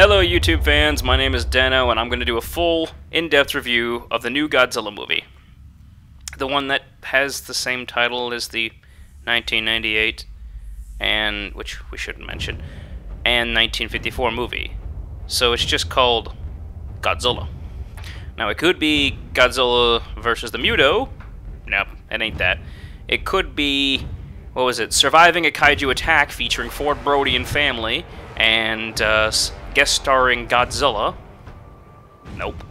Hello YouTube fans, my name is DanO and I'm going to do a full, in-depth review of the new Godzilla movie. The one that has the same title as the 1998, and which we shouldn't mention, and 1954 movie. So it's just called Godzilla. Now it could be Godzilla versus the m.u.t.o. Nope, it ain't that. It could be, what was it, Surviving a Kaiju Attack featuring Ford Brody and family, and guest starring Godzilla. Nope.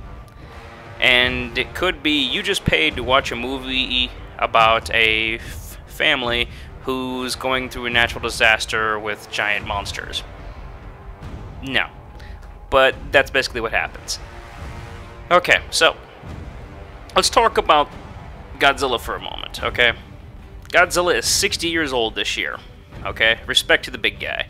And it could be you just paid to watch a movie about a family who's going through a natural disaster with giant monsters. No. But that's basically what happens. Okay, so let's talk about Godzilla for a moment, okay? Godzilla is 60 years old this year, okay? Respect to the big guy.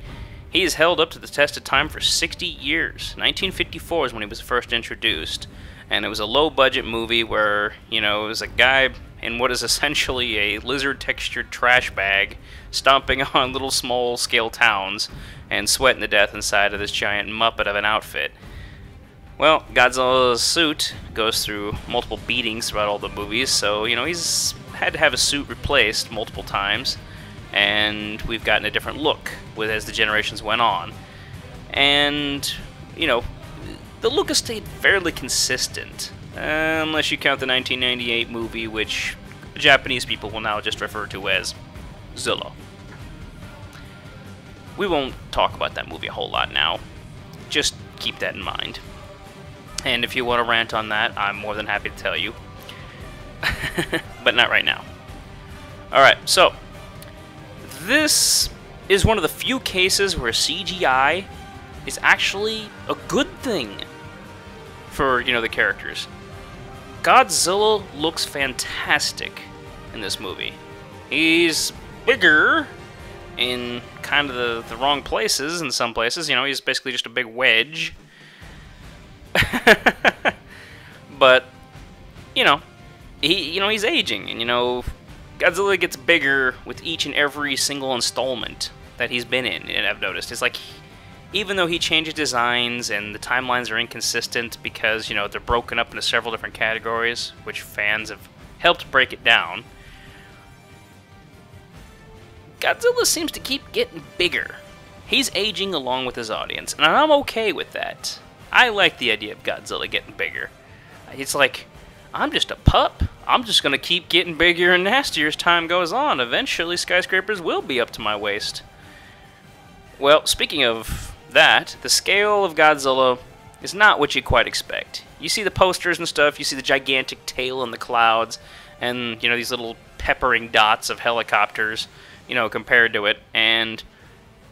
He has held up to the test of time for 60 years. 1954 is when he was first introduced, and it was a low-budget movie where, you know, it was a guy in what is essentially a lizard-textured trash bag stomping on little small-scale towns and sweating to death inside of this giant muppet of an outfit. Well, Godzilla's suit goes through multiple beatings throughout all the movies, so, you know, he's had to have his suit replaced multiple times, and we've gotten a different look as the generations went on. And, you know, the look has stayed fairly consistent, unless you count the 1998 movie, which Japanese people will now just refer to as Zilla. We won't talk about that movie a whole lot now. Just keep that in mind. And if you want to rant on that, I'm more than happy to tell you. But not right now. Alright, so this is one of the few cases where CGI is actually a good thing for, you know, the characters. Godzilla looks fantastic in this movie. He's bigger in kind of the wrong places in some places. You know, he's basically just a big wedge. But, you know, he's aging, and, you know, Godzilla gets bigger with each and every single installment that he's been in, and I've noticed. It's like, even though he changes designs and the timelines are inconsistent because, you know, they're broken up into several different categories, which fans have helped break it down, Godzilla seems to keep getting bigger. He's aging along with his audience, and I'm okay with that. I like the idea of Godzilla getting bigger. It's like, I'm just a pup. I'm just going to keep getting bigger and nastier as time goes on. Eventually, skyscrapers will be up to my waist. Well, speaking of that, the scale of Godzilla is not what you quite expect. You see the posters and stuff, you see the gigantic tail in the clouds, and, you know, these little peppering dots of helicopters, you know, compared to it, and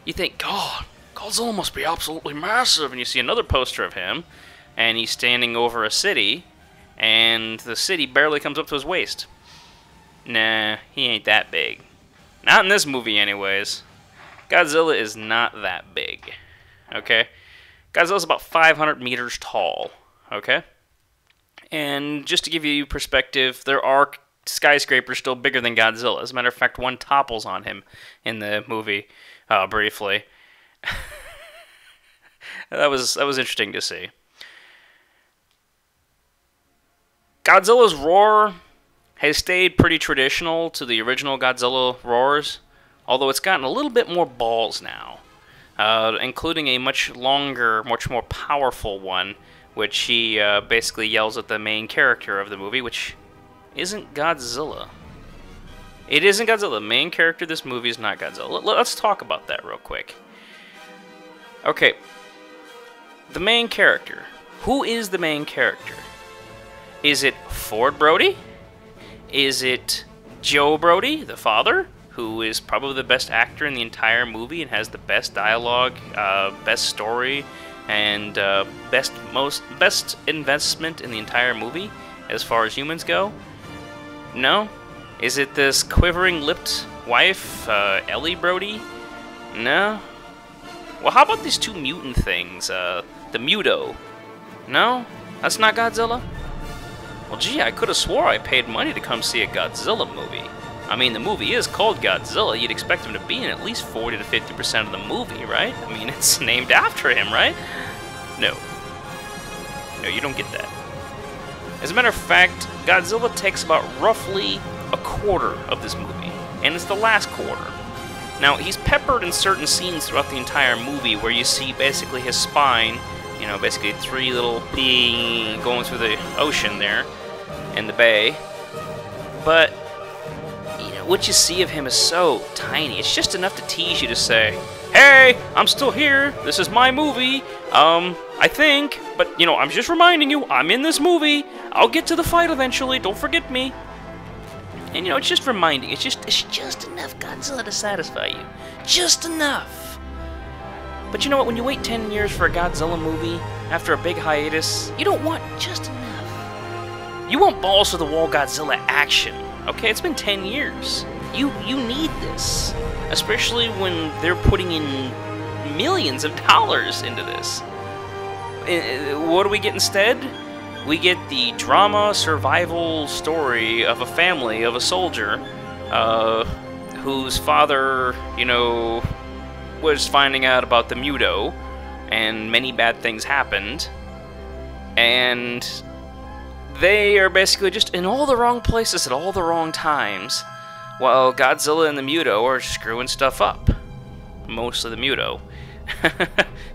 you think, God, Godzilla must be absolutely massive, and you see another poster of him, and he's standing over a city, and the city barely comes up to his waist. Nah, he ain't that big. Not in this movie, anyways. Godzilla is not that big, okay? Godzilla's about 500 meters tall, okay? And just to give you perspective, there are skyscrapers still bigger than Godzilla. As a matter of fact, one topples on him in the movie, briefly. That was interesting to see. Godzilla's roar has stayed pretty traditional to the original Godzilla roars, although it's gotten a little bit more balls now, including a much longer, much more powerful one, which he basically yells at the main character of the movie, which isn't Godzilla. It isn't Godzilla. The main character of this movie is not Godzilla. Let's talk about that real quick. Okay. The main character. Who is the main character? Is it Ford Brody? Is it Joe Brody, the father, who is probably the best actor in the entire movie and has the best dialogue, best story, and best investment in the entire movie as far as humans go? No? Is it this quivering-lipped wife, Ellie Brody? No? Well, how about these two mutant things, the m.u.t.o? No? That's not Godzilla? Well, gee, I could have swore I paid money to come see a Godzilla movie. I mean, the movie is called Godzilla. You'd expect him to be in at least 40 to 50% of the movie, right? I mean, it's named after him, right? No. No, you don't get that. As a matter of fact, Godzilla takes about roughly a quarter of this movie, and it's the last quarter. Now, he's peppered in certain scenes throughout the entire movie where you see basically his spine, you know, basically three little being going through the ocean there, in the bay. But, you know, what you see of him is so tiny. It's just enough to tease you to say, hey, I'm still here, this is my movie, I think, but, you know, I'm just reminding you, I'm in this movie, I'll get to the fight eventually, don't forget me. And, you know, it's just reminding, it's just enough Godzilla to satisfy you. Just enough. But you know what, when you wait 10 years for a Godzilla movie, after a big hiatus, you don't want just enough. You want balls to the wall Godzilla action, okay? It's been 10 years. You need this. Especially when they're putting in millions of dollars into this. What do we get instead? We get the drama survival story of a family, of a soldier, whose father, you know, was finding out about the m.u.t.o, and many bad things happened, and they are basically just in all the wrong places at all the wrong times, while Godzilla and the m.u.t.o are screwing stuff up. Mostly the m.u.t.o.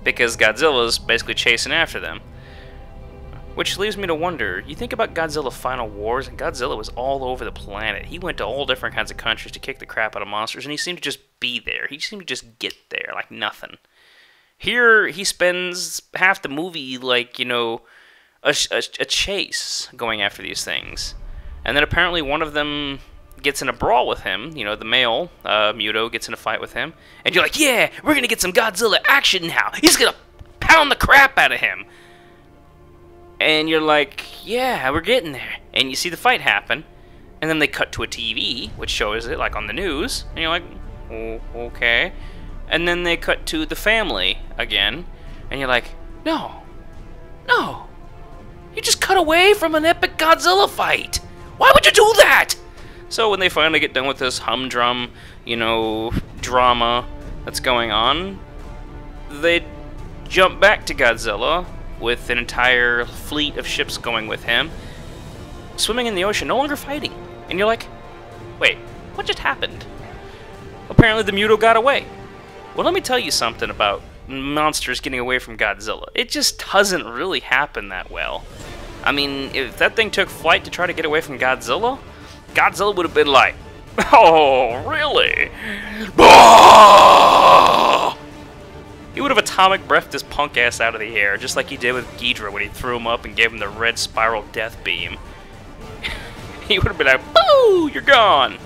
Because Godzilla's basically chasing after them. Which leaves me to wonder, you think about Godzilla Final Wars, and Godzilla was all over the planet. He went to all different kinds of countries to kick the crap out of monsters, and he seemed to just be there. He seemed to just get there, like nothing. Here, he spends half the movie, like, you know, a chase going after these things. And then apparently one of them gets in a brawl with him, you know, the male, m.u.t.o gets in a fight with him, and you're like, yeah, we're gonna get some Godzilla action now. He's gonna pound the crap out of him. And you're like, yeah, we're getting there. And you see the fight happen, and then they cut to a TV, which shows it, like, on the news, and you're like, oh, okay. And then they cut to the family again, and you're like, no, you just cut away from an epic Godzilla fight. Why would you do that? So when they finally get done with this humdrum, you know, drama that's going on, they jump back to Godzilla with an entire fleet of ships going with him, swimming in the ocean, no longer fighting. And you're like, wait, what just happened? Apparently the m.u.t.o got away. Well, let me tell you something about monsters getting away from Godzilla. It just doesn't really happen that well. I mean, if that thing took flight to try to get away from Godzilla, Godzilla would have been like, oh, really? He would have atomic breathed his punk ass out of the air, just like he did with Ghidorah when he threw him up and gave him the red spiral death beam. He would have been like, boo, you're gone.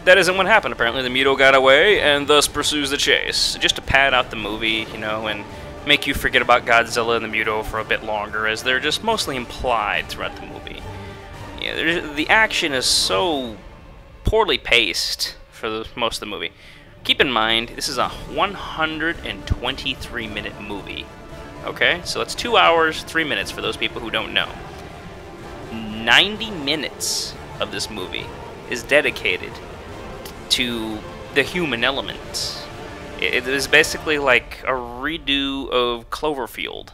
That isn't what happened. Apparently the m.u.t.o got away and thus pursues the chase. Just to pad out the movie, you know, and make you forget about Godzilla and the m.u.t.o for a bit longer, as they're just mostly implied throughout the movie. Yeah, the action is so poorly paced for most of the movie. Keep in mind, this is a 123-minute movie. Okay? So that's 2 hours, 3 minutes for those people who don't know. 90 minutes of this movie is dedicated to the human element. It is basically like a redo of Cloverfield.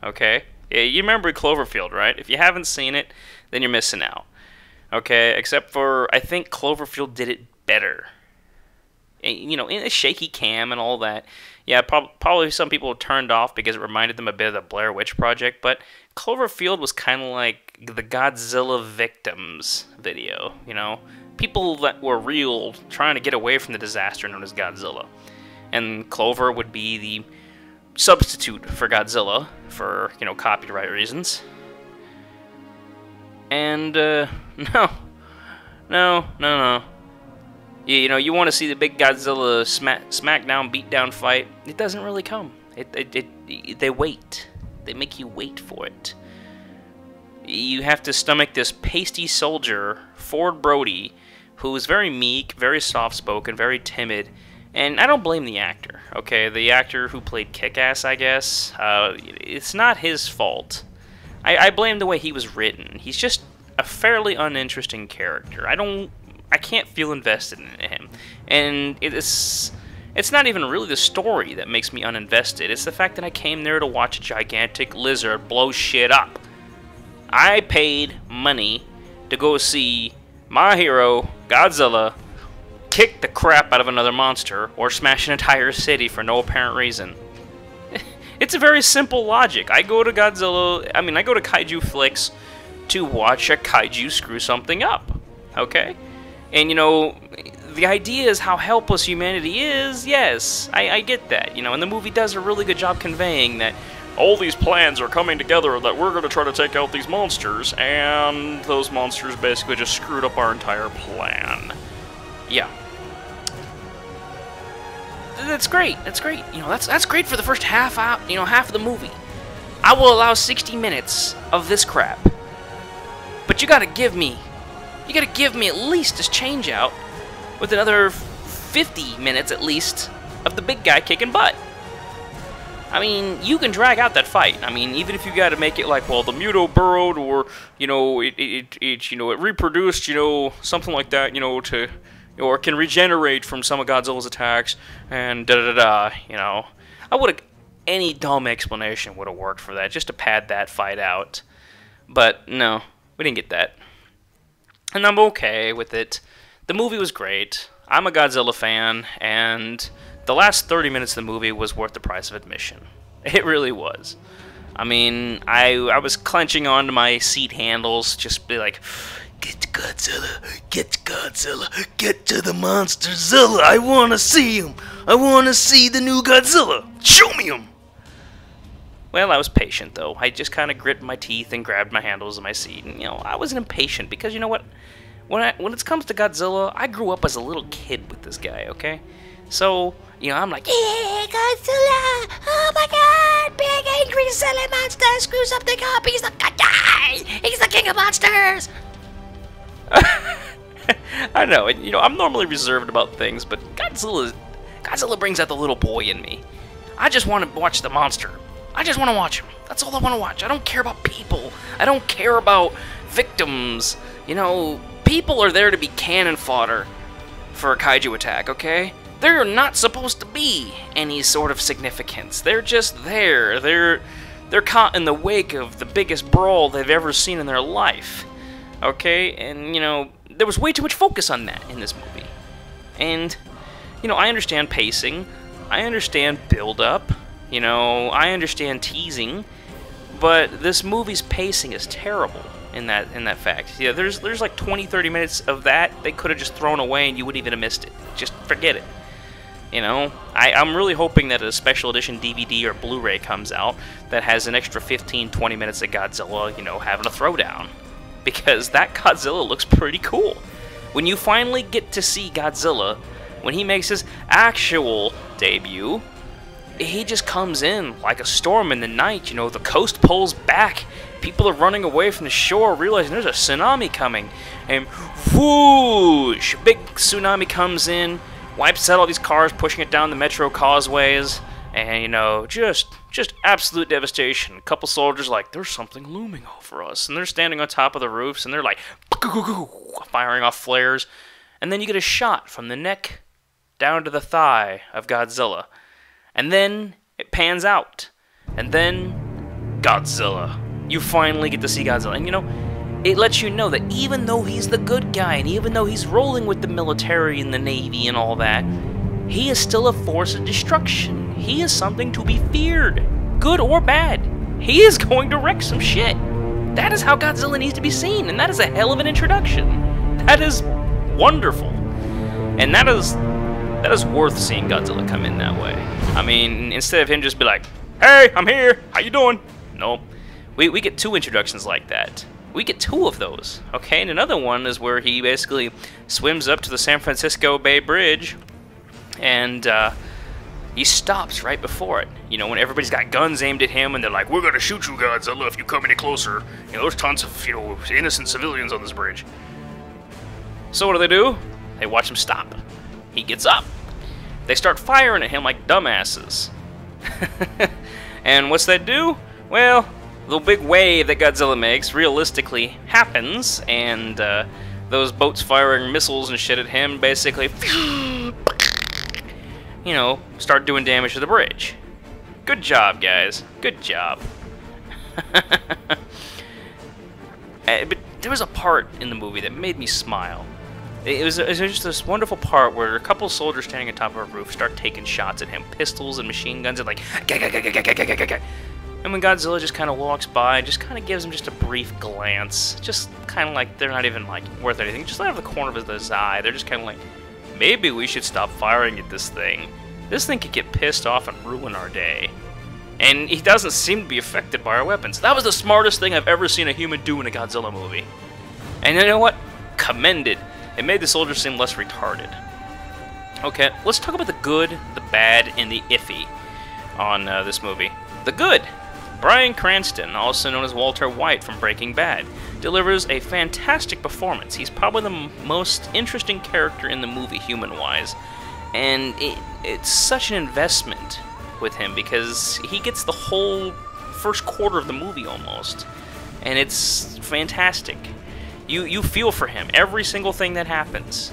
Okay? You remember Cloverfield, right? If you haven't seen it, then you're missing out. Okay? Except for, I think Cloverfield did it better. You know, in a shaky cam and all that. Yeah, probably some people turned off because it reminded them a bit of the Blair Witch Project, but Cloverfield was kind of like the Godzilla victims video, you know? People that were real trying to get away from the disaster known as Godzilla. And Clover would be the substitute for Godzilla for, you know, copyright reasons. And, no. You know, you want to see the big Godzilla smackdown, beatdown fight. It doesn't really come. They wait. They make you wait for it. You have to stomach this pasty soldier, Ford Brody, who is very meek, very soft-spoken, very timid, and I don't blame the actor, okay? The actor who played Kick-Ass, I guess, it's not his fault. I blame the way he was written. He's just a fairly uninteresting character. I can't feel invested in him. And It's not even really the story that makes me uninvested. It's the fact that I came there to watch a gigantic lizard blow shit up. I paid money to go see my hero, Godzilla, kick the crap out of another monster or smash an entire city for no apparent reason. It's a very simple logic. I go to kaiju flicks to watch a kaiju screw something up. Okay? And, you know, the idea is how helpless humanity is. Yes, I get that. You know, and the movie does a really good job conveying that all these plans are coming together, that we're going to try to take out these monsters, and those monsters basically just screwed up our entire plan. Yeah. That's great. That's great. You know, that's great for the first half of the movie. I will allow 60 minutes of this crap. But you gotta give me at least this change out with another 50 minutes at least of the big guy kicking butt. I mean, you can drag out that fight. I mean, even if you got to make it like, well, the m.u.t.o burrowed, or, you know, it reproduced, you know, something like that, you know, or can regenerate from some of Godzilla's attacks, and da-da-da-da, you know. Any dumb explanation would have worked for that, just to pad that fight out. But, no, we didn't get that. And I'm okay with it. The movie was great. I'm a Godzilla fan, and the last 30 minutes of the movie was worth the price of admission. It really was. I mean, I was clenching onto my seat handles, just be like, get to Godzilla, get to Godzilla, get to the Monsterzilla, I want to see him, I want to see the new Godzilla, show me him! Well, I was patient, though. I just kind of grit my teeth and grabbed my handles of my seat, and, you know, I wasn't impatient, because, you know what, when it comes to Godzilla, I grew up as a little kid with this guy, okay? So, you know, I'm like, yeah, Godzilla! Oh my god! Big angry silly monster screws something up! He's the good guy! He's the king of monsters! I know, and, you know, I'm normally reserved about things, but Godzilla brings out the little boy in me. I just want to watch the monster. I just want to watch him. That's all I want to watch. I don't care about people. I don't care about victims. You know, people are there to be cannon fodder for a kaiju attack, okay? They're not supposed to be any sort of significance. They're just there. They're caught in the wake of the biggest brawl they've ever seen in their life. Okay? And, you know, there was way too much focus on that in this movie. And, you know, I understand pacing. I understand build-up. You know, I understand teasing. But this movie's pacing is terrible in that fact. Yeah, there's like 20-30 minutes of that they could have just thrown away and you wouldn't even have missed it. Just forget it. You know, I'm really hoping that a special edition DVD or Blu-ray comes out that has an extra 15-20 minutes of Godzilla, you know, having a throwdown. Because that Godzilla looks pretty cool. When you finally get to see Godzilla, when he makes his actual debut, he just comes in like a storm in the night. You know, the coast pulls back. People are running away from the shore, realizing there's a tsunami coming. And whoosh! Big tsunami comes in, wipes out all these cars, pushing it down the metro causeways. And, you know, just absolute devastation. A couple soldiers like, there's something looming over us. And they're standing on top of the roofs, and they're like, firing off flares. And then you get a shot from the neck down to the thigh of Godzilla. And then it pans out. And then Godzilla. You finally get to see Godzilla. And, you know, it lets you know that even though he's the good guy, and even though he's rolling with the military and the Navy and all that, he is still a force of destruction. He is something to be feared, good or bad. He is going to wreck some shit. That is how Godzilla needs to be seen, and that is a hell of an introduction. That is wonderful. And that is worth seeing Godzilla come in that way. I mean, instead of him just be like, hey, I'm here, how you doing? No. We get two introductions like that. We get two of those, okay? And another one is where he basically swims up to the San Francisco Bay Bridge, and he stops right before it. You know, when everybody's got guns aimed at him, and they're like, we're gonna shoot you, Godzilla, if you come any closer. You know, there's tons of, you know, innocent civilians on this bridge. So what do? They watch him stop. He gets up. They start firing at him like dumbasses. And what's that do? Well, the big wave that Godzilla makes realistically happens, and those boats firing missiles and shit at him basically, you know, start doing damage to the bridge. Good job, guys. Good job. But there was a part in the movie that made me smile. It was just this wonderful part where a couple soldiers standing on top of a roof start taking shots at him. Pistols and machine guns and like... And when Godzilla just kind of walks by, just kind of gives him just a brief glance. Just kind of like they're not even like worth anything. Just out of the corner of his eye, they're just kind of like, maybe we should stop firing at this thing. This thing could get pissed off and ruin our day. And he doesn't seem to be affected by our weapons. That was the smartest thing I've ever seen a human do in a Godzilla movie. And you know what? Commended. It made the soldiers seem less retarded. Okay, let's talk about the good, the bad, and the iffy on this movie. The good. Bryan Cranston, also known as Walter White from Breaking Bad, delivers a fantastic performance. He's probably the most interesting character in the movie, human-wise. And it's such an investment with him because he gets the whole first quarter of the movie almost. And it's fantastic. You feel for him, every single thing that happens.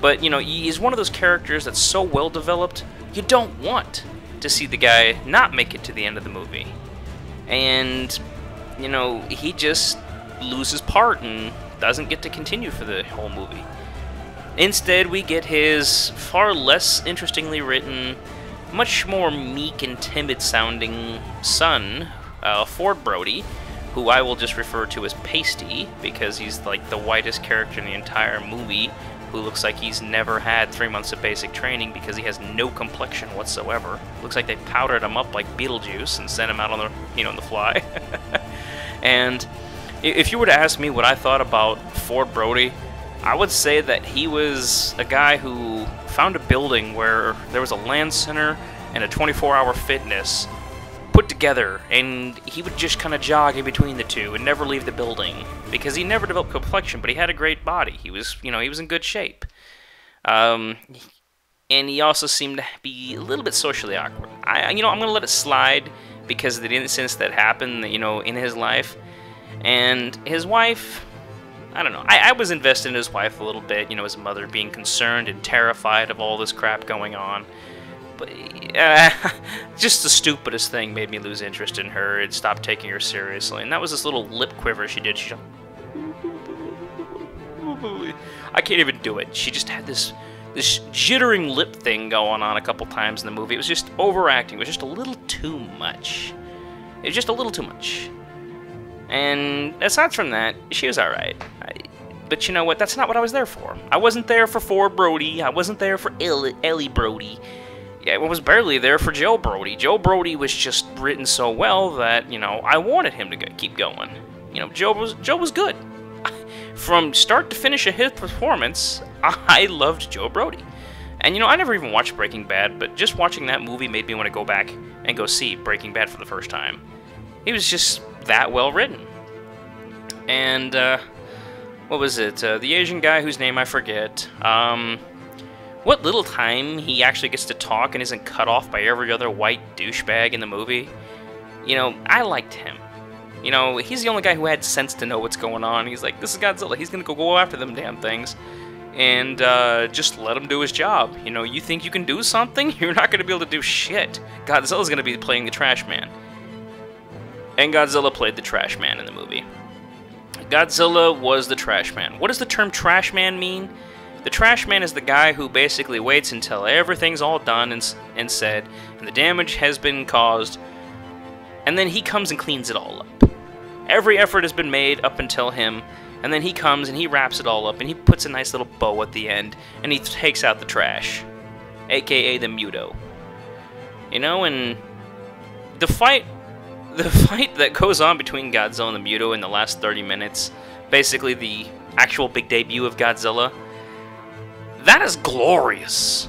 But, you know, he's one of those characters that's so well developed, you don't want to see the guy not make it to the end of the movie. And, you know, he just loses part and doesn't get to continue for the whole movie. Instead, we get his far less interestingly written, much more meek and timid sounding son, Ford Brody, who I will just refer to as Pasty, because he's like the whitest character in the entire movie, who looks like he's never had 3 months of basic training because he has no complexion whatsoever. Looks like they powdered him up like Beetlejuice and sent him out on the, you know, on the fly. And if you were to ask me what I thought about Ford Brody, I would say that he was a guy who found a building where there was a LAN center and a 24-hour fitness put together, and he would just kind of jog in between the two and never leave the building because he never developed complexion, but he had a great body. He was, you know, he was in good shape. And he also seemed to be a little bit socially awkward. You know, I'm going to let it slide because of the incidents that happened, you know, in his life. And his wife, I don't know. I was invested in his wife a little bit, you know, his mother being concerned and terrified of all this crap going on. But just the stupidest thing made me lose interest in her and stop taking her seriously. And that was this little lip quiver she did. She just, I can't even do it. She just had this jittering lip thing going on a couple times in the movie. It was just overacting. It was just a little too much. It was just a little too much. And aside from that, she was alright. But you know what? That's not what I was there for. I wasn't there for Ford Brody. I wasn't there for Ellie Brody. Yeah, I was barely there for Joe Brody. Joe Brody was just written so well that, you know, I wanted him to keep going. You know, Joe was good. From start to finish of his performance, I loved Joe Brody. And, you know, I never even watched Breaking Bad, but just watching that movie made me want to go back and go see Breaking Bad for the first time. He was just that well written. And, what was it? The Asian guy whose name I forget. What little time he actually gets to talk and isn't cut off by every other white douchebag in the movie. You know, I liked him. You know, he's the only guy who had sense to know what's going on. He's like, this is Godzilla. He's gonna go after them damn things. And just let him do his job. You know, you think you can do something? You're not gonna be able to do shit. Godzilla's gonna be playing the trash man. And Godzilla played the trash man in the movie. Godzilla was the trash man. What does the term trash man mean? The trash man is the guy who basically waits until everything's all done and said, and the damage has been caused, and then he comes and cleans it all up. Every effort has been made up until him, and then he comes and he wraps it all up, and he puts a nice little bow at the end, and he takes out the trash, aka the m.u.t.o. You know, and the fight that goes on between Godzilla and the m.u.t.o in the last 30 minutes, basically the actual big debut of Godzilla, that is glorious.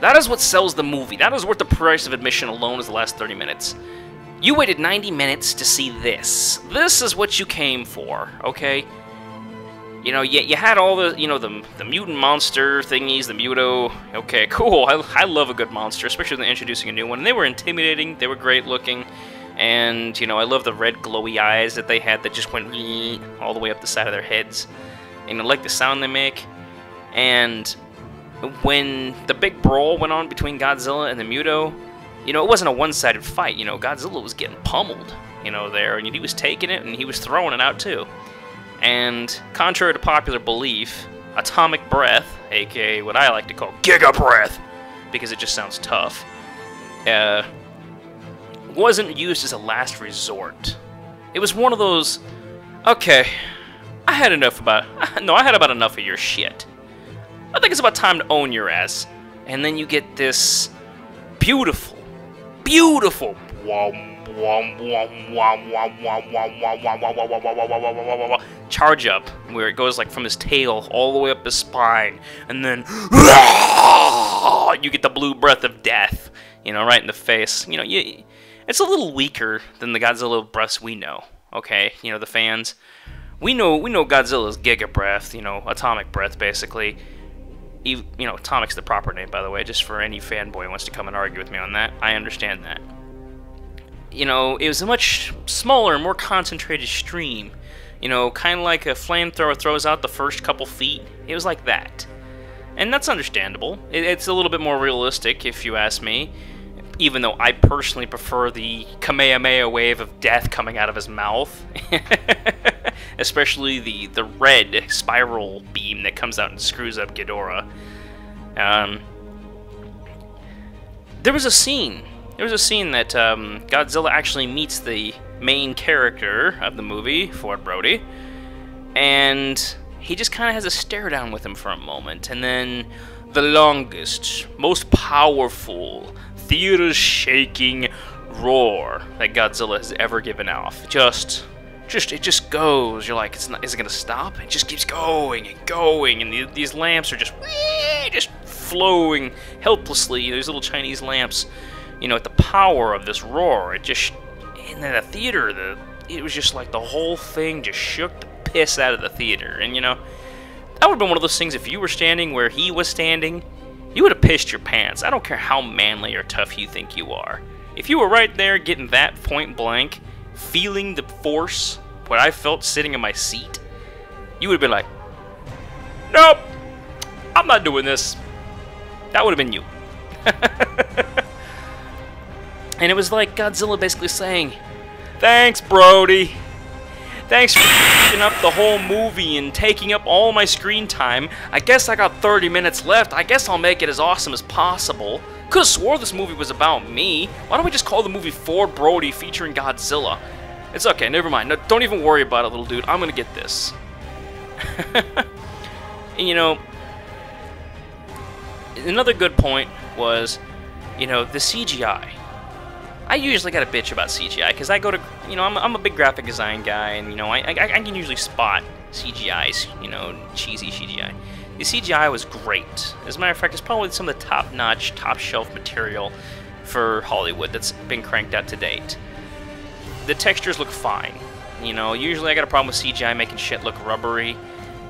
That is what sells the movie. That is worth the price of admission alone is the last 30 minutes. You waited 90 minutes to see this. This is what you came for, okay? You know, you had all the, you know, the mutant monster thingies, the m.u.t.o. Okay, cool. I love a good monster, especially when they're introducing a new one. And they were intimidating. They were great looking. And, you know, I love the red glowy eyes that they had that just went all the way up the side of their heads. And I like the sound they make. And when the big brawl went on between Godzilla and the m.u.t.o, you know, it wasn't a one-sided fight. You know, Godzilla was getting pummeled, you know, there, and he was taking it, and he was throwing it out, too. And, contrary to popular belief, atomic breath, aka what I like to call Giga Breath, because it just sounds tough, wasn't used as a last resort. It was one of those, okay, I had about enough of your shit. I think it's about time to own your ass. And then you get this beautiful charge up, where it goes like from his tail all the way up his spine, and then you get the blue breath of death, you know, right in the face. You know, it's a little weaker than the Godzilla breaths we know. Okay, you know, the fans, we know Godzilla's Giga Breath, you know, atomic breath, basically. You know, atomic's the proper name, by the way, just for any fanboy who wants to come and argue with me on that. I understand that. You know, it was a much smaller, more concentrated stream. You know, kind of like a flamethrower throws out the first couple feet. It was like that. And that's understandable. It's a little bit more realistic, if you ask me. Even though I personally prefer the Kamehameha wave of death coming out of his mouth. Especially the red spiral beam that comes out and screws up Ghidorah. There was a scene that Godzilla actually meets the main character of the movie, Ford Brody, and he just kind of has a stare down with him for a moment, and then the longest, most powerful, theater-shaking roar that Godzilla has ever given off. It just goes. You're like, is it gonna stop? It just keeps going and going, and these lamps are just flowing helplessly. You know, these little Chinese lamps. You know, at the power of this roar, it just, in the theater, it was just like the whole thing just shook the piss out of the theater. And you know, that would have been one of those things. If you were standing where he was standing, you would have pissed your pants. I don't care how manly or tough you think you are. If you were right there getting that point blank, feeling the force, what I felt sitting in my seat, you would have been like, nope, I'm not doing this. That would have been you. And it was like Godzilla basically saying, thanks, Brody. Thanks for f***ing up the whole movie and taking up all my screen time. I guess I got 30 minutes left. I guess I'll make it as awesome as possible. Could've swore this movie was about me. Why don't we just call the movie Ford Brody featuring Godzilla? It's okay, never mind. No, don't even worry about it, little dude. I'm gonna get this. And, you know, another good point was, you know, the CGI. I usually got a bitch about CGI, because I go to, you know, I'm a big graphic design guy, and, you know, I can usually spot CGI's, you know, cheesy CGI. The CGI was great. As a matter of fact, it's probably some of the top-notch, top-shelf material for Hollywood that's been cranked out to date. The textures look fine. You know, usually I got a problem with CGI making shit look rubbery,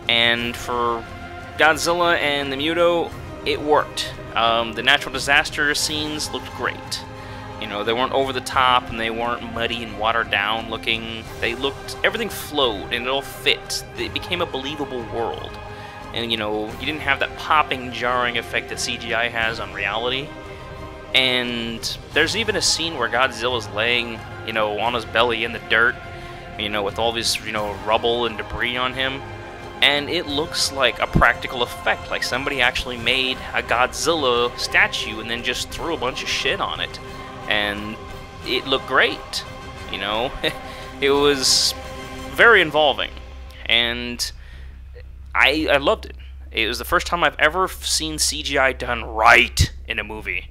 and for Godzilla and the m.u.t.o, it worked. The natural disaster scenes looked great. You know, they weren't over the top, and they weren't muddy and watered down looking. They looked, everything flowed, and it all fit. It became a believable world. And, you know, you didn't have that popping, jarring effect that CGI has on reality. And there's even a scene where Godzilla's laying, you know, on his belly in the dirt, you know, with all this, you know, rubble and debris on him. And it looks like a practical effect, like somebody actually made a Godzilla statue and then just threw a bunch of shit on it. And it looked great, you know. It was very involving, and I loved it. It was the first time I've ever seen CGI done right in a movie,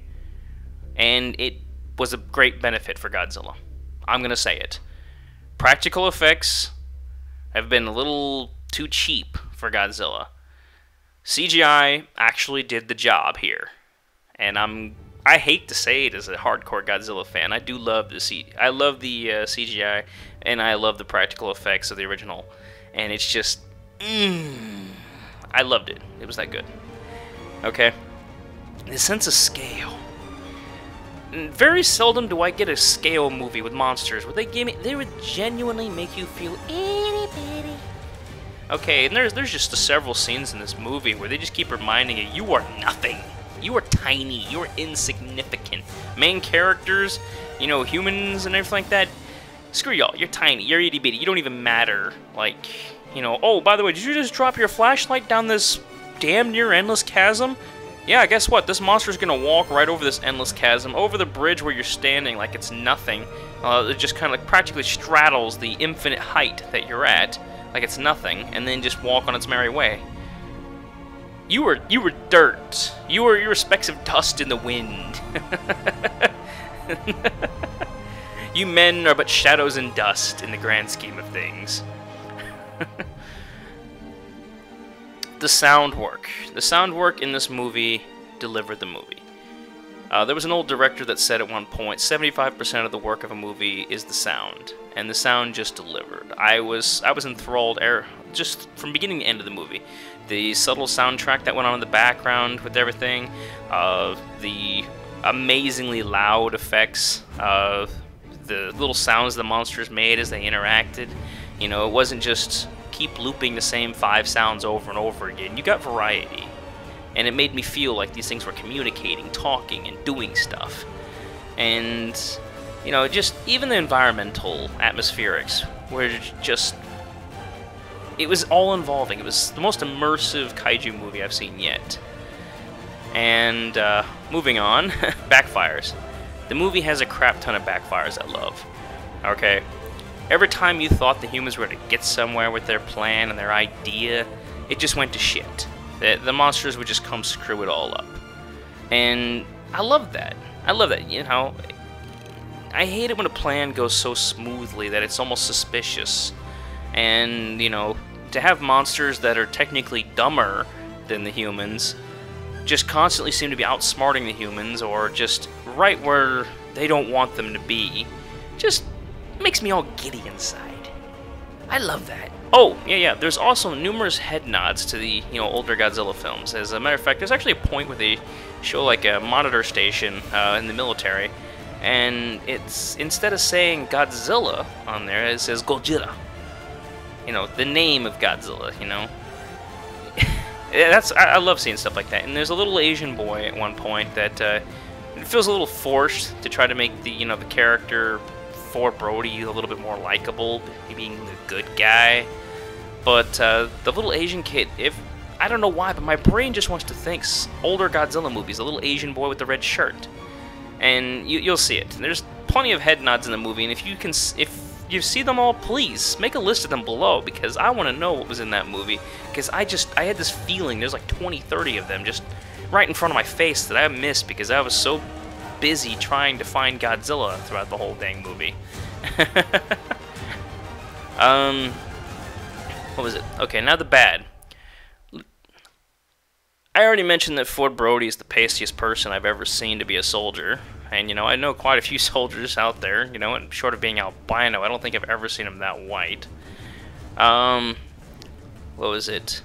and it was a great benefit for Godzilla. I'm gonna say it. Practical effects have been a little too cheap for Godzilla. CGI actually did the job here, and I hate to say it as a hardcore Godzilla fan. I do love the CGI, and I love the practical effects of the original. And it's just, I loved it. It was that good. Okay, the sense of scale. Very seldom do I get a scale movie with monsters where they would genuinely make you feel itty bitty. Okay, and there's just several scenes in this movie where they just keep reminding you, you are nothing. You are tiny. You are insignificant. Main characters, you know, humans and everything like that, screw y'all. You're tiny. You're itty bitty. You don't even matter. Like, you know, oh, by the way, did you just drop your flashlight down this damn near endless chasm? Yeah, guess what? This monster's gonna walk right over this endless chasm, over the bridge where you're standing like it's nothing. It just kind of like practically straddles the infinite height that you're at, like it's nothing, and then just walk on its merry way. You were dirt. You were specks of dust in the wind. You men are but shadows and dust in the grand scheme of things. The sound work. The sound work in this movie delivered the movie. There was an old director that said at one point, 75% of the work of a movie is the sound, and the sound just delivered. I was enthralled just from beginning to end of the movie. The subtle soundtrack that went on in the background with everything, the amazingly loud effects, the little sounds the monsters made as they interacted. You know, it wasn't just keep looping the same 5 sounds over and over again. You got variety. And it made me feel like these things were communicating, talking, and doing stuff. And, you know, just even the environmental atmospherics were just... It was all-involving. It was the most immersive kaiju movie I've seen yet. And, moving on, backfires. The movie has a crap ton of backfires I love. Okay? Every time you thought the humans were going to get somewhere with their plan and their idea, it just went to shit. The monsters would just come screw it all up. And I love that. I love that, you know. I hate it when a plan goes so smoothly that it's almost suspicious. And, you know, to have monsters that are technically dumber than the humans just constantly seem to be outsmarting the humans, or just right where they don't want them to be, just makes me all giddy inside. I love that. Oh, yeah, there's also numerous head nods to the, you know, older Godzilla films. As a matter of fact, there's actually a point where they show, like, a monitor station in the military, and it's, instead of saying Godzilla on there, it says Godzilla. You know, the name of Godzilla, you know. I love seeing stuff like that. And there's a little Asian boy at one point that it feels a little forced to try to make the, you know, the character for Brody a little bit more likable, being the good guy. But the little Asian kid, I don't know why, but my brain just wants to think older Godzilla movies, the little Asian boy with the red shirt. And you'll see it. There's plenty of head nods in the movie, and if you see them all, please make a list of them below, because I want to know what was in that movie. Because I had this feeling there's like 20, 30 of them just right in front of my face that I missed because I was so busy trying to find Godzilla throughout the whole dang movie. What was it? Okay, now the bad. I already mentioned that Ford Brody is the pastiest person I've ever seen to be a soldier. And, you know, I know quite a few soldiers out there, you know, and short of being albino, I don't think I've ever seen him that white. What was it?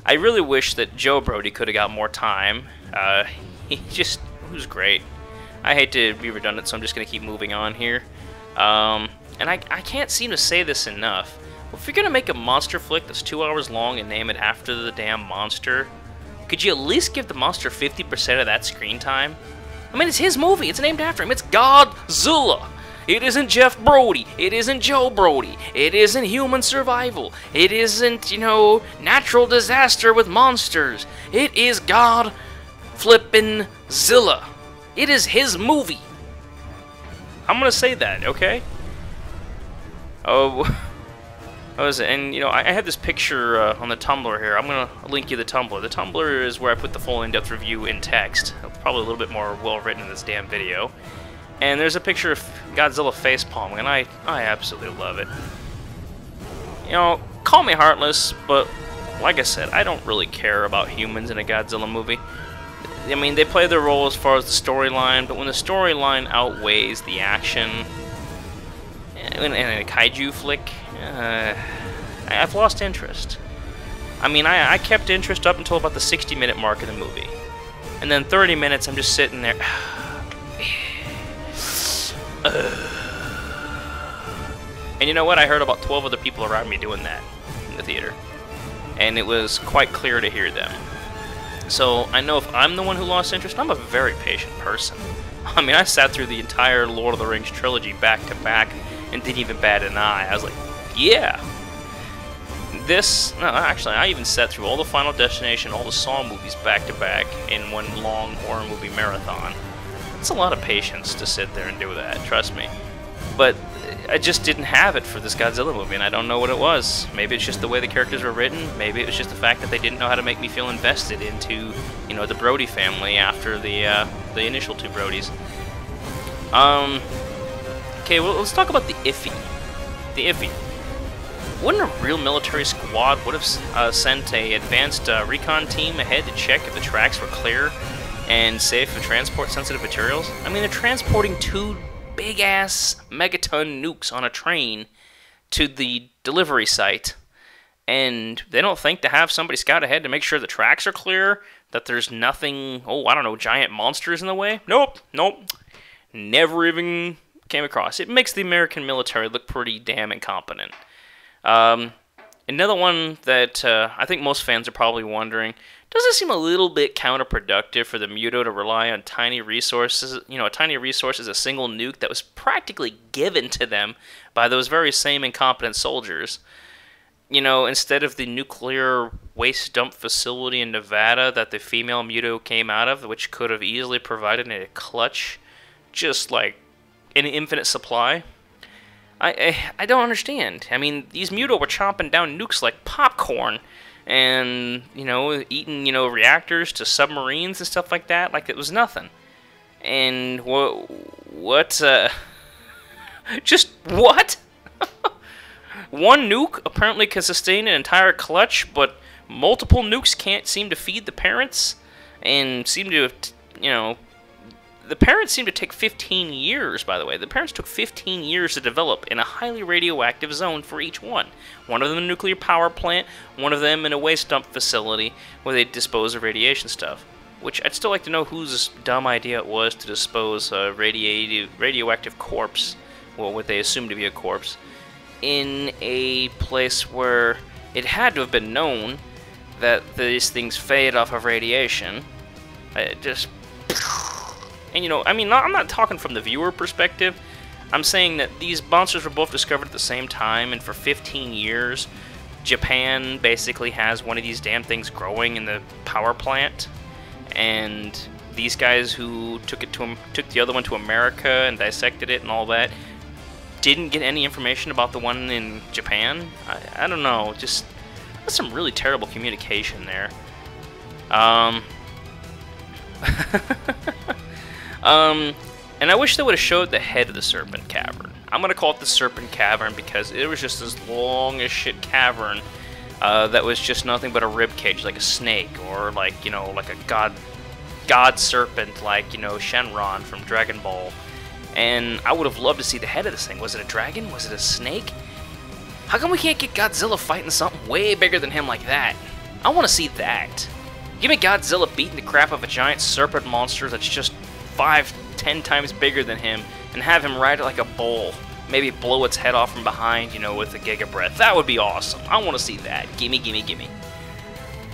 I really wish that Joe Brody could have got more time. He was great. I hate to be redundant, so I'm just going to keep moving on here. And I can't seem to say this enough. If you're going to make a monster flick that's 2 hours long and name it after the damn monster, could you at least give the monster 50% of that screen time? I mean, it's his movie. It's named after him. It's Godzilla. It isn't Jeff Brody. It isn't Joe Brody. It isn't human survival. It isn't, you know, natural disaster with monsters. It is God flippin' Zilla. It is his movie. I'm gonna say that, okay? Oh, what was it? And, you know, I have this picture on the Tumblr here. I'm gonna link you the Tumblr. The Tumblr is where I put the full in-depth review in text. Probably a little bit more well-written in this damn video. And there's a picture of Godzilla facepalming, and I absolutely love it. You know, call me heartless, but like I said, I don't really care about humans in a Godzilla movie. I mean, they play their role as far as the storyline, but when the storyline outweighs the action in a kaiju flick, I've lost interest. I mean, I kept interest up until about the 60-minute mark of the movie. And then 30 minutes, I'm just sitting there. And you know what? I heard about 12 other people around me doing that in the theater. And it was quite clear to hear them. So I know if I'm the one who lost interest, I'm a very patient person. I mean, I sat through the entire Lord of the Rings trilogy back to back and didn't even bat an eye. I was like, yeah. No, actually, I even sat through all the Final Destination, all the Saw movies back to back in one long horror movie marathon. It's a lot of patience to sit there and do that, trust me. But I just didn't have it for this Godzilla movie, and I don't know what it was. Maybe it's just the way the characters were written. Maybe it was just the fact that they didn't know how to make me feel invested into, you know, the Brody family after the initial two Brodies. Okay, well, let's talk about the iffy. The iffy. Wouldn't a real military squad would have sent a advanced recon team ahead to check if the tracks were clear and safe to transport sensitive materials? I mean, they're transporting two big-ass megaton nukes on a train to the delivery site, and they don't think to have somebody scout ahead to make sure the tracks are clear, that there's nothing, oh, I don't know, giant monsters in the way? Nope. Never even came across. It makes the American military look pretty damn incompetent. Another one that I think most fans are probably wondering, does it seem a little bit counterproductive for the m.u.t.o to rely on tiny resources? You know, a tiny resource is a single nuke that was practically given to them by those very same incompetent soldiers. You know, instead of the nuclear waste dump facility in Nevada that the female m.u.t.o came out of, which could have easily provided a clutch, just like an infinite supply. I don't understand. I mean, these m.u.t.o were chomping down nukes like popcorn, and, you know, eating, you know, reactors to submarines and stuff like that, like it was nothing. And just what? One nuke apparently can sustain an entire clutch, but multiple nukes can't seem to feed the parents, and seem to, you know, the parents seem to take 15 years, by the way. The parents took 15 years to develop in a highly radioactive zone for each one. One of them in a nuclear power plant, one of them in a waste dump facility where they dispose of radiation stuff. Which, I'd still like to know whose dumb idea it was to dispose a radioactive corpse, well, what they assume to be a corpse, in a place where it had to have been known that these things fade off of radiation. And, you know, I mean, I'm not talking from the viewer perspective. I'm saying that these monsters were both discovered at the same time, and for 15 years, Japan basically has one of these damn things growing in the power plant. And these guys who took the other one to America and dissected it and all that didn't get any information about the one in Japan. I don't know, just there's some really terrible communication there. And I wish they would have showed the head of the Serpent Cavern. I'm going to call it the Serpent Cavern because it was just this long as shit cavern that was just nothing but a rib cage, like a snake, or like, you know, like a god serpent, like, you know, Shenron from Dragon Ball. And I would have loved to see the head of this thing. Was it a dragon? Was it a snake? How come we can't get Godzilla fighting something way bigger than him like that? I want to see that. Give me Godzilla beating the crap out of a giant serpent monster that's just 5-10 times bigger than him, and have him ride it like a bull. Maybe blow its head off from behind, you know, with a Giga Breath. That would be awesome. I want to see that. Gimme, gimme, gimme.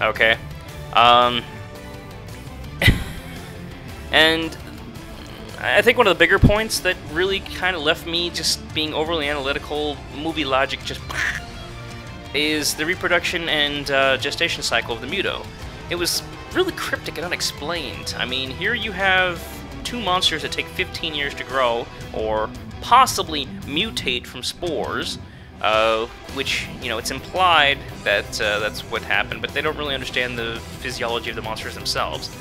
Okay. And I think one of the bigger points that really kind of left me just being overly analytical, movie logic just is the reproduction and gestation cycle of the m.u.t.o. It was really cryptic and unexplained. I mean, here you have two monsters that take 15 years to grow, or possibly mutate from spores, which, you know, it's implied that that's what happened, but they don't really understand the physiology of the monsters themselves.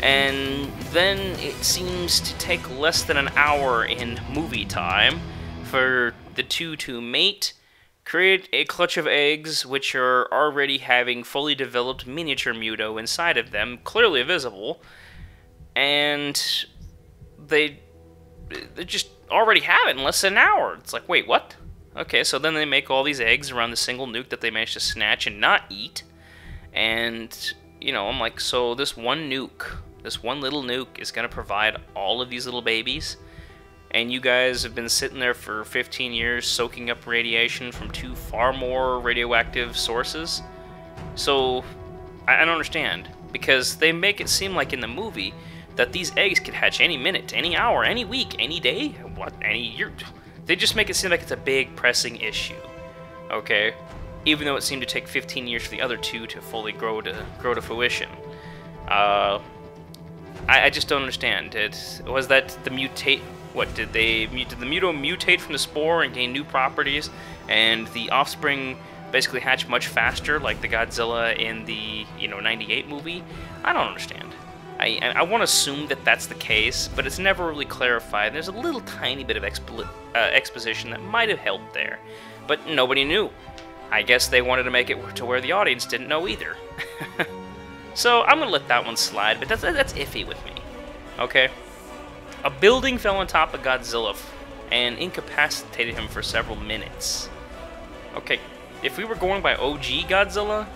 And then it seems to take less than an hour in movie time for the two to mate, create a clutch of eggs, which are already having fully developed miniature m.u.t.o inside of them, clearly visible, and they just already have it in less than an hour. It's like, wait, what? Okay, so then they make all these eggs around the single nuke that they managed to snatch and not eat, and, you know, I'm like, so this one nuke, this one little nuke is going to provide all of these little babies? and you guys have been sitting there for 15 years soaking up radiation from two far more radioactive sources. So, I don't understand, because they make it seem like in the movie that these eggs could hatch any minute, any hour, any week, any day, any year. They just make it seem like it's a big, pressing issue, okay? Even though it seemed to take 15 years for the other two to fully grow to fruition. I just don't understand. Was that the mutate? What did the m.u.t.o mutate from the spore and gain new properties, and the offspring basically hatch much faster, like the Godzilla in the 98 movie? I don't understand. I want to assume that that's the case, but it's never really clarified. There's a little tiny bit of exposition that might have helped there, but nobody knew. I guess they wanted to make it to where the audience didn't know either. So I'm gonna let that one slide, but that's iffy with me. Okay, a building fell on top of Godzilla and incapacitated him for several minutes. Okay, if we were going by OG Godzilla,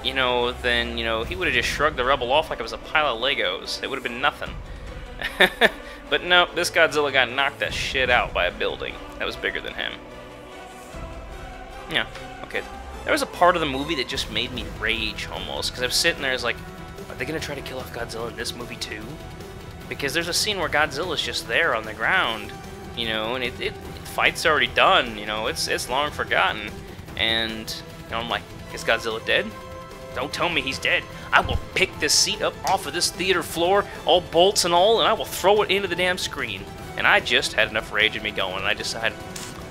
then he would have just shrugged the rubble off like it was a pile of Legos. It would have been nothing. But no, this Godzilla got knocked that shit out by a building that was bigger than him. Yeah, okay. There was a part of the movie that just made me rage almost, because I was sitting there, like, are they gonna try to kill off Godzilla in this movie too? Because there's a scene where Godzilla's just there on the ground, and fight's already done, it's long forgotten, and I'm like, is Godzilla dead? Don't tell me he's dead. I will pick this seat up off of this theater floor, all bolts and all, and I will throw it into the damn screen. And I just had enough rage in me going, and I decided,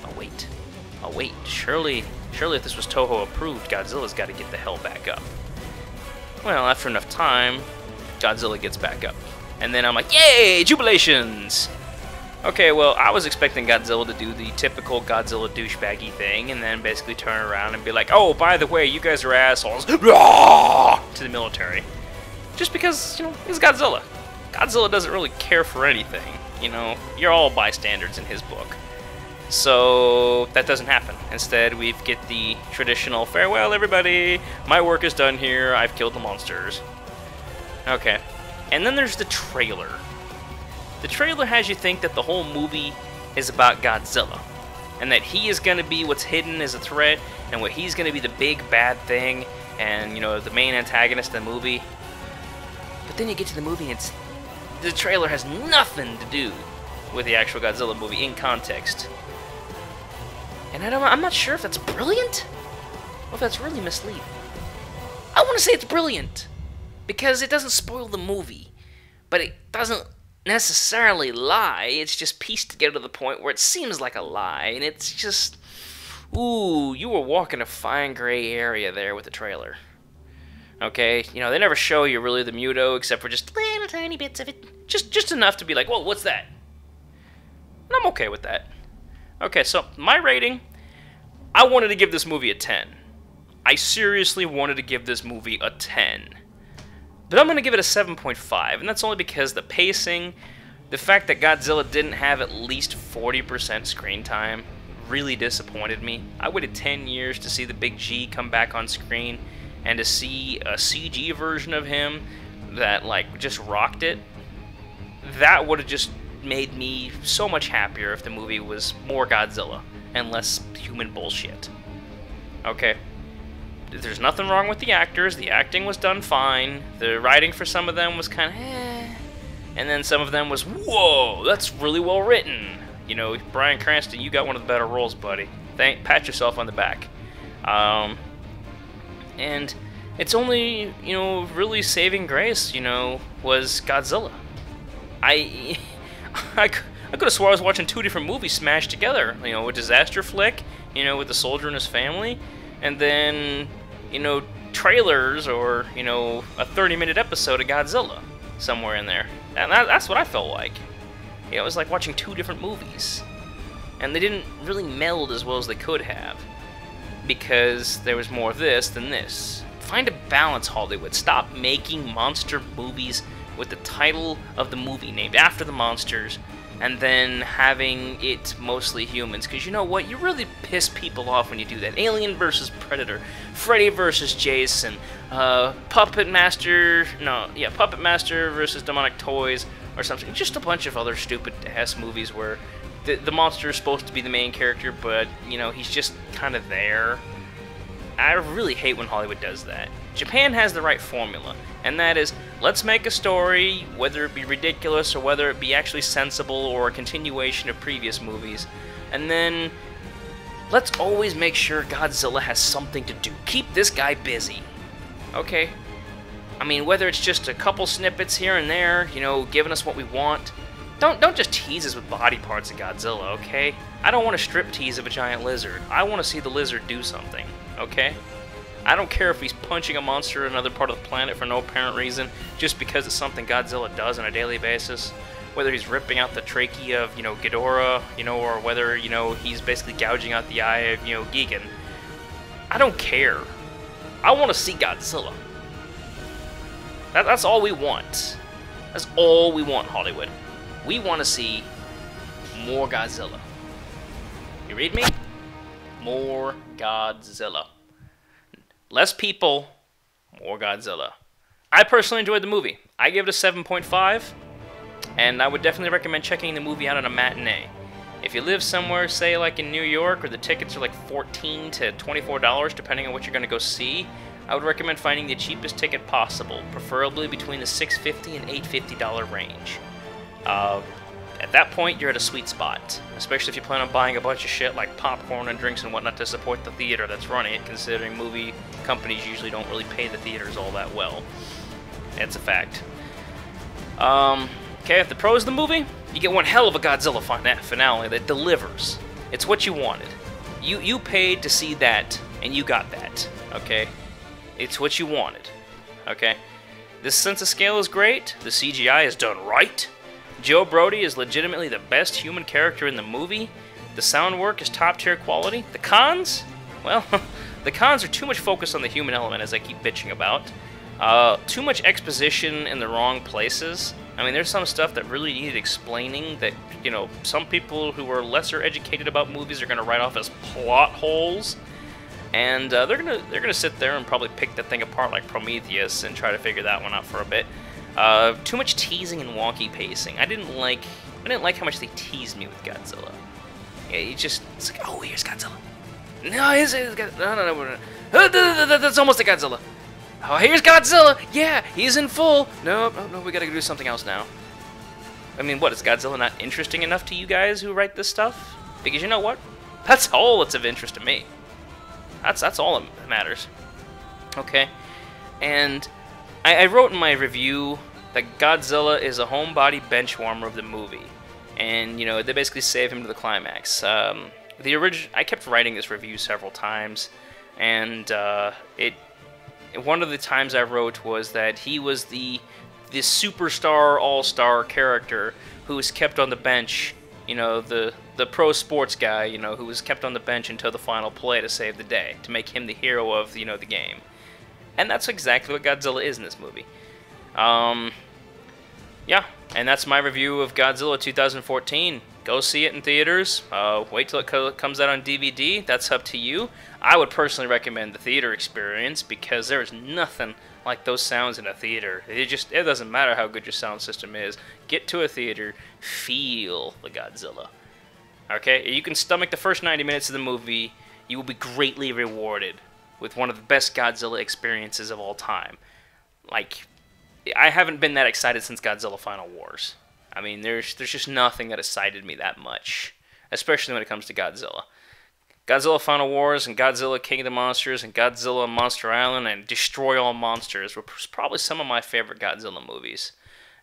oh wait, surely if this was Toho approved, Godzilla's got to get the hell back up. Well, after enough time, Godzilla gets back up. And then I'm like, yay, jubilations! Okay, well, I was expecting Godzilla to do the typical Godzilla douchebaggy thing, and then basically turn around and be like, oh, by the way, you guys are assholes, to the military. Just because, it's Godzilla. Godzilla doesn't really care for anything, You're all bystanders in his book. So that doesn't happen. Instead, we get the traditional, farewell everybody, my work is done here, I've killed the monsters. Okay, and then there's the trailer. The trailer has you think that the whole movie is about Godzilla, and that he is going to be what's hidden as a threat, and what he's going to be the big bad thing, and, the main antagonist of the movie. But then you get to the movie, and the trailer has nothing to do with the actual Godzilla movie in context. And I'm not sure if that's brilliant, or if that's really misleading. I want to say it's brilliant, because it doesn't spoil the movie, but it doesn't necessarily lie. It's just pieced together to the point where it seems like a lie, and it's just, ooh, you were walking a fine gray area there with the trailer. Okay, they never show you really the m.u.t.o, except for just little tiny bits of it, just enough to be like, whoa, what's that? And I'm okay with that. Okay, so my rating, I wanted to give this movie a 10. I seriously wanted to give this movie a 10. But I'm going to give it a 7.5, and that's only because the pacing, the fact that Godzilla didn't have at least 40% screen time really disappointed me. I waited 10 years to see the big G come back on screen, and to see a CG version of him that, just rocked it. That would have just made me so much happier if the movie was more Godzilla and less human bullshit. Okay. There's nothing wrong with the actors. The acting was done fine. The writing for some of them was kind of and then some of them was, whoa, that's really well written. Bryan Cranston, you got one of the better roles, buddy. Pat yourself on the back. And it's only, really saving grace, was Godzilla. I could have swore I was watching two different movies smashed together. A disaster flick, with the soldier and his family, and then, trailers or, a 30-minute episode of Godzilla somewhere in there. And that's what I felt like. It was like watching two different movies. And they didn't really meld as well as they could have, because there was more of this than this. Find a balance, Hollywood. Stop making monster movies with the title of the movie named after the monsters, and then having it mostly humans. Because you know what? You really piss people off when you do that. Alien versus Predator, Freddy versus Jason, Puppet Master versus Demonic Toys, or something. Just a bunch of other stupid-ass movies where the monster is supposed to be the main character, but, you know, he's just kind of there. I really hate when Hollywood does that. Japan has the right formula, and that is, let's make a story, whether it be ridiculous or whether it be actually sensible or a continuation of previous movies, and then let's always make sure Godzilla has something to do. Keep this guy busy. Okay? I mean, whether it's just a couple snippets here and there, you know, giving us what we want. Don't just tease us with body parts of Godzilla, okay? I don't want to strip tease of a giant lizard. I want to see the lizard do something, okay? I don't care if he's punching a monster in another part of the planet for no apparent reason, just because it's something Godzilla does on a daily basis. Whether he's ripping out the trachea of, you know, Ghidorah, you know, or whether, you know, he's basically gouging out the eye of, you know, Gigan. I don't care. I want to see Godzilla. That's all we want. That's all we want, Hollywood. We want to see more Godzilla. You read me? More Godzilla. Less people, more Godzilla. I personally enjoyed the movie. I gave it a 7.5, and I would definitely recommend checking the movie out on a matinee. If you live somewhere, say like in New York, where the tickets are like $14 to $24, depending on what you're going to go see, I would recommend finding the cheapest ticket possible, preferably between the $6.50 and $8.50 range. At that point, you're at a sweet spot, especially if you plan on buying a bunch of shit like popcorn and drinks and whatnot to support the theater that's running it, considering movie companies usually don't really pay the theaters all that well. It's a fact. Okay, if the pros of the movie, you get one hell of a Godzilla finale that delivers. It's what you wanted. You paid to see that, and you got that, okay? It's what you wanted, okay? This sense of scale is great, the CGI is done right, Joe Brody is legitimately the best human character in the movie, the sound work is top-tier quality. The cons? Well, the cons are too much focus on the human element, as I keep bitching about. Too much exposition in the wrong places. I mean, there's some stuff that really needed explaining that, you know, some people who are lesser educated about movies are going to write off as plot holes. And they're gonna sit there and probably pick that thing apart like Prometheus and try to figure that one out for a bit. Too much teasing and wonky pacing. I didn't like how much they teased me with Godzilla. Yeah, it's like, oh, here's Godzilla. No, no, that's almost a Godzilla. Oh, here's Godzilla. Yeah, he's in full. No, we gotta do something else now. I mean, what, is Godzilla not interesting enough to you guys who write this stuff? Because you know what? That's all that's of interest to me. That's all that matters. Okay, and I wrote in my review that Godzilla is a homebody bench warmer of the movie, and you know they basically save him to the climax. I kept writing this review several times, and one of the times I wrote was that he was the superstar all-star character who was kept on the bench. You know, the pro sports guy, you know, who was kept on the bench until the final play to save the day, to make him the hero of, you know, the game. And that's exactly what Godzilla is in this movie. Yeah, and that's my review of Godzilla 2014. Go see it in theaters. Wait till it comes out on DVD. That's up to you. I would personally recommend the theater experience because there is nothing like those sounds in a theater. It doesn't matter how good your sound system is. Get to a theater, feel the Godzilla. Okay? You can stomach the first 90 minutes of the movie. You will be greatly rewarded with one of the best Godzilla experiences of all time. Like, I haven't been that excited since Godzilla Final Wars. I mean, there's just nothing that excited me that much, especially when it comes to Godzilla. Godzilla Final Wars and Godzilla King of the Monsters and Godzilla Monster Island and Destroy All Monsters were probably some of my favorite Godzilla movies.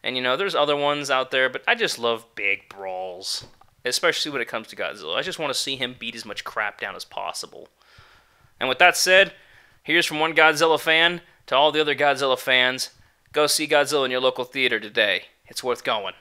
And you know, there's other ones out there, but I just love big brawls, especially when it comes to Godzilla. I just want to see him beat as much crap down as possible. And with that said, here's from one Godzilla fan to all the other Godzilla fans. Go see Godzilla in your local theater today. It's worth going.